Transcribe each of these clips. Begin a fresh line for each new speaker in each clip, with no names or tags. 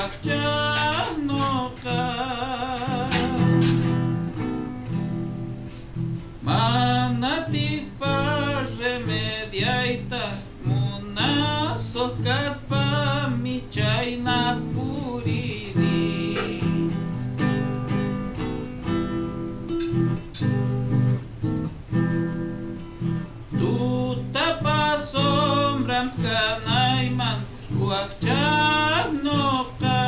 wakchanoqa manatispa remediayta munasuq kaspami chayna purini tutapa sombram kanayman wakchanoqa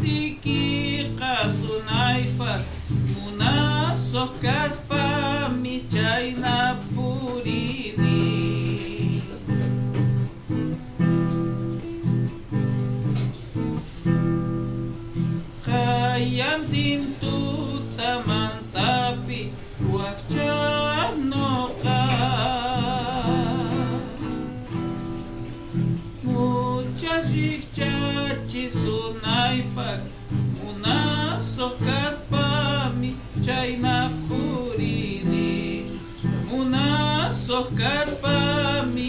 puñuqtikiqa sunaypas munasuq kaspami chayna purini qayantin tutamantapi wakchanoqa muchas rikchachi sunaypak munasuq kaspami chayna purini munasuq kaspami